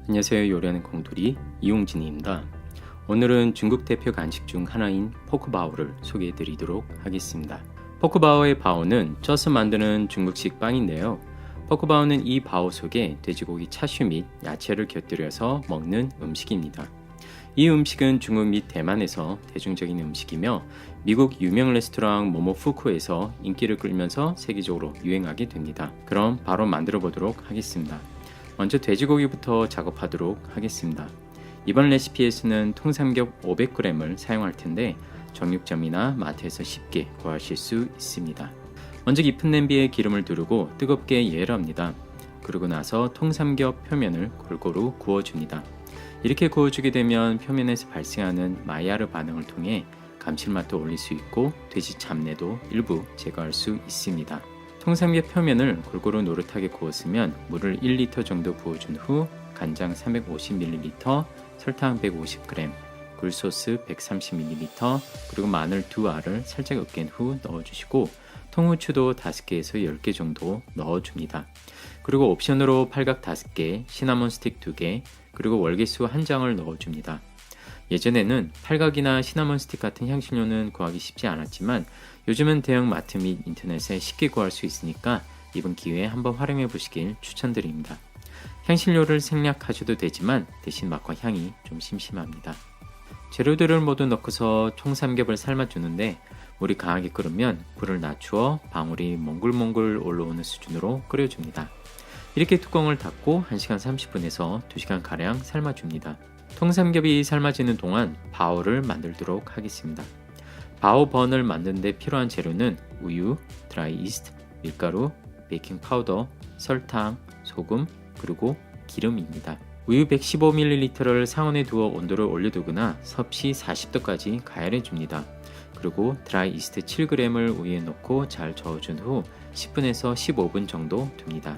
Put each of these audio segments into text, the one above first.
안녕하세요. 요리하는 공돌이 이용진입니다. 오늘은 중국 대표 간식 중 하나인 포크바오를 소개해 드리도록 하겠습니다. 포크바오의 바오는 쪄서 만드는 중국식 빵인데요. 포크바오는 이 바오 속에 돼지고기 차슈 및 야채를 곁들여서 먹는 음식입니다. 이 음식은 중국 및 대만에서 대중적인 음식이며 미국 유명 레스토랑 모모푸쿠에서 인기를 끌면서 세계적으로 유행하게 됩니다. 그럼 바로 만들어 보도록 하겠습니다. 먼저 돼지고기부터 작업하도록 하겠습니다. 이번 레시피에서는 통삼겹 500g을 사용할 텐데 정육점이나 마트에서 쉽게 구하실 수 있습니다. 먼저 깊은 냄비에 기름을 두르고 뜨겁게 예열합니다. 그러고 나서 통삼겹 표면을 골고루 구워줍니다. 이렇게 구워주게 되면 표면에서 발생하는 마이야르 반응을 통해 감칠맛도 올릴 수 있고 돼지 잡내도 일부 제거할 수 있습니다. 통삼겹 표면을 골고루 노릇하게 구웠으면 물을 1리터 정도 부어준 후 간장 350ml, 설탕 150g, 굴소스 130ml, 그리고 마늘 2알을 살짝 으깬 후 넣어주시고 통후추도 5개에서 10개 정도 넣어줍니다. 그리고 옵션으로 팔각 5개, 시나몬 스틱 2개, 그리고 월계수 1장을 넣어줍니다. 예전에는 팔각이나 시나몬 스틱 같은 향신료는 구하기 쉽지 않았지만 요즘은 대형 마트 및 인터넷에 쉽게 구할 수 있으니까 이번 기회에 한번 활용해 보시길 추천드립니다. 향신료를 생략하셔도 되지만 대신 맛과 향이 좀 심심합니다. 재료들을 모두 넣고서 통삼겹을 삶아주는데 물이 강하게 끓으면 불을 낮추어 방울이 몽글몽글 올라오는 수준으로 끓여줍니다. 이렇게 뚜껑을 닫고 1시간 30분에서 2시간가량 삶아줍니다. 통삼겹이 삶아지는 동안 바오를 만들도록 하겠습니다. 바오 번을 만드는 데 필요한 재료는 우유, 드라이 이스트, 밀가루, 베이킹 파우더, 설탕, 소금, 그리고 기름입니다. 우유 115ml를 상온에 두어 온도를 올려두거나 섭씨 40도까지 가열해 줍니다. 그리고 드라이 이스트 7g을 우유에 넣고 잘 저어준 후 10분에서 15분 정도 둡니다.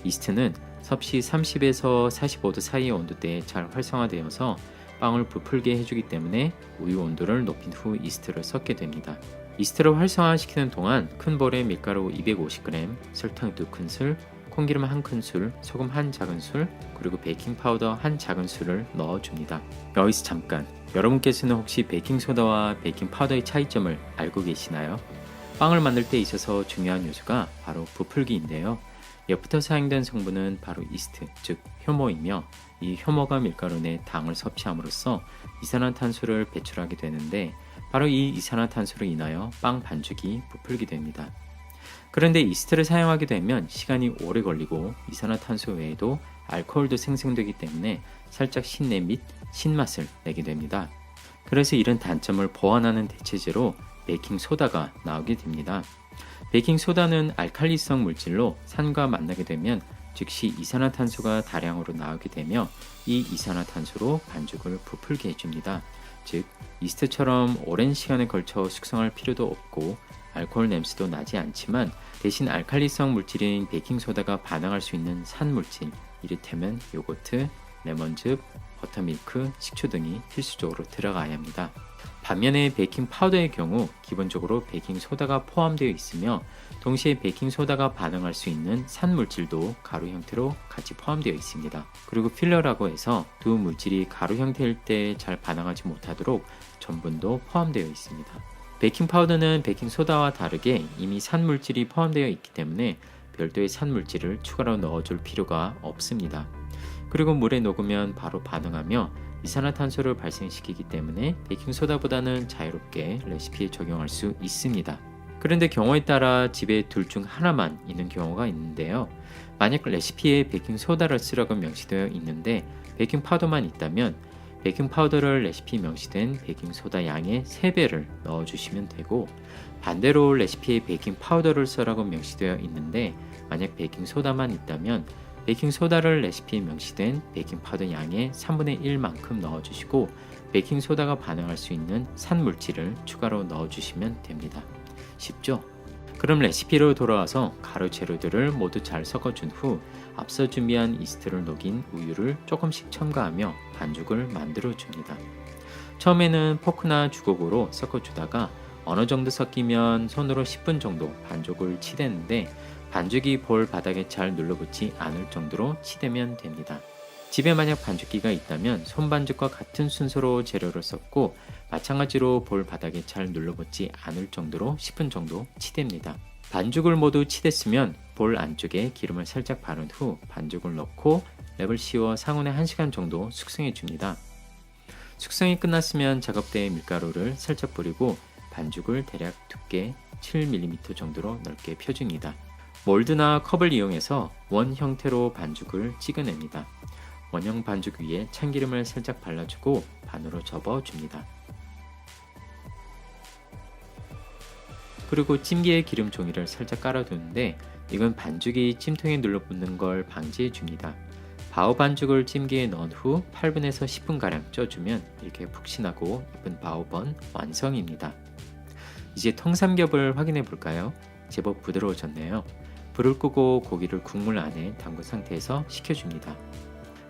이스트는 섭씨 30에서 45도 사이의 온도대에 잘 활성화되어서 빵을 부풀게 해주기 때문에 우유 온도를 높인 후 이스트를 섞게 됩니다. 이스트를 활성화시키는 동안 큰 볼에 밀가루 250g, 설탕 2큰술, 콩기름 1큰술, 소금 1작은술, 그리고 베이킹 파우더 1작은술을 넣어줍니다. 여기서 잠깐, 여러분께서는 혹시 베이킹소다와 베이킹 파우더의 차이점을 알고 계시나요? 빵을 만들 때 있어서 중요한 요소가 바로 부풀기인데요. 엿부터 사용된 성분은 바로 이스트, 즉 효모이며 이 효모가 밀가루 내 당을 섭취함으로써 이산화탄소를 배출하게 되는데 바로 이 이산화탄소로 인하여 빵 반죽이 부풀게 됩니다. 그런데 이스트를 사용하게 되면 시간이 오래 걸리고 이산화탄소 외에도 알코올도 생성되기 때문에 살짝 신내 및 신맛을 내게 됩니다. 그래서 이런 단점을 보완하는 대체제로 베이킹소다가 나오게 됩니다. 베이킹소다는 알칼리성 물질로 산과 만나게 되면 즉시 이산화탄소가 다량으로 나오게 되며 이 이산화탄소로 반죽을 부풀게 해줍니다. 즉 이스트처럼 오랜 시간에 걸쳐 숙성할 필요도 없고 알코올 냄새도 나지 않지만 대신 알칼리성 물질인 베이킹소다가 반응할 수 있는 산물질, 이를테면 요거트, 레몬즙, 버터밀크, 식초 등이 필수적으로 들어가야 합니다. 반면에 베이킹 파우더의 경우 기본적으로 베이킹 소다가 포함되어 있으며 동시에 베이킹 소다가 반응할 수 있는 산물질도 가루 형태로 같이 포함되어 있습니다. 그리고 필러라고 해서 두 물질이 가루 형태일 때 잘 반응하지 못하도록 전분도 포함되어 있습니다. 베이킹 파우더는 베이킹 소다와 다르게 이미 산물질이 포함되어 있기 때문에 별도의 산물질을 추가로 넣어줄 필요가 없습니다. 그리고 물에 녹으면 바로 반응하며 이산화탄소를 발생시키기 때문에 베이킹소다보다는 자유롭게 레시피에 적용할 수 있습니다. 그런데 경우에 따라 집에 둘 중 하나만 있는 경우가 있는데요. 만약 레시피에 베이킹소다를 쓰라고 명시되어 있는데 베이킹파우더만 있다면 베이킹파우더를 레시피 명시된 베이킹소다 양의 3배를 넣어주시면 되고 반대로 레시피에 베이킹파우더를 쓰라고 명시되어 있는데 만약 베이킹소다만 있다면 베이킹소다를 레시피에 명시된 베이킹파우더 양의 3분의 1만큼 넣어주시고 베이킹소다가 반응할 수 있는 산물질을 추가로 넣어주시면 됩니다. 쉽죠? 그럼 레시피로 돌아와서 가루 재료들을 모두 잘 섞어준 후 앞서 준비한 이스트를 녹인 우유를 조금씩 첨가하며 반죽을 만들어줍니다. 처음에는 포크나 주걱으로 섞어주다가 어느 정도 섞이면 손으로 10분 정도 반죽을 치대는데 반죽이 볼 바닥에 잘 눌러붙지 않을 정도로 치대면 됩니다. 집에 만약 반죽기가 있다면 손반죽과 같은 순서로 재료를 썼고 마찬가지로 볼 바닥에 잘 눌러붙지 않을 정도로 10분 정도 치댑니다. 반죽을 모두 치댔으면 볼 안쪽에 기름을 살짝 바른 후 반죽을 넣고 랩을 씌워 상온에 1시간 정도 숙성해 줍니다. 숙성이 끝났으면 작업대에 밀가루를 살짝 뿌리고 반죽을 대략 두께 7mm 정도로 넓게 펴줍니다. 몰드나 컵을 이용해서 원 형태로 반죽을 찍어냅니다. 원형 반죽 위에 참기름을 살짝 발라주고 반으로 접어줍니다. 그리고 찜기에 기름 종이를 살짝 깔아두는데 이건 반죽이 찜통에 눌러붙는 걸 방지해 줍니다. 바오 반죽을 찜기에 넣은 후 8분에서 10분가량 쪄주면 이렇게 푹신하고 예쁜 바오번 완성입니다. 이제 통삼겹을 확인해 볼까요? 제법 부드러워졌네요. 불을 끄고 고기를 국물 안에 담근 상태에서 식혀줍니다.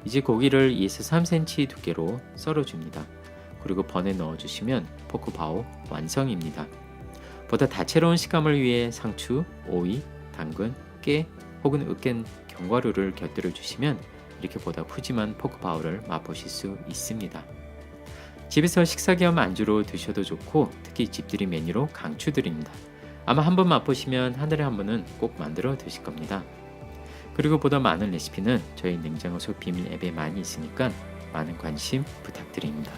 이제 고기를 2에서 3cm 두께로 썰어줍니다. 그리고 번에 넣어주시면 포크바오 완성입니다. 보다 다채로운 식감을 위해 상추, 오이, 당근, 깨 혹은 으깬 견과류를 곁들여 주시면 이렇게 보다 푸짐한 포크바오를 맛보실 수 있습니다. 집에서 식사 겸 안주로 드셔도 좋고 특히 집들이 메뉴로 강추드립니다. 아마 한번 맛보시면 한 달에 한 번은 꼭 만들어 드실 겁니다. 그리고 보다 많은 레시피는 저희 냉장고속 비밀 앱에 많이 있으니까 많은 관심 부탁드립니다.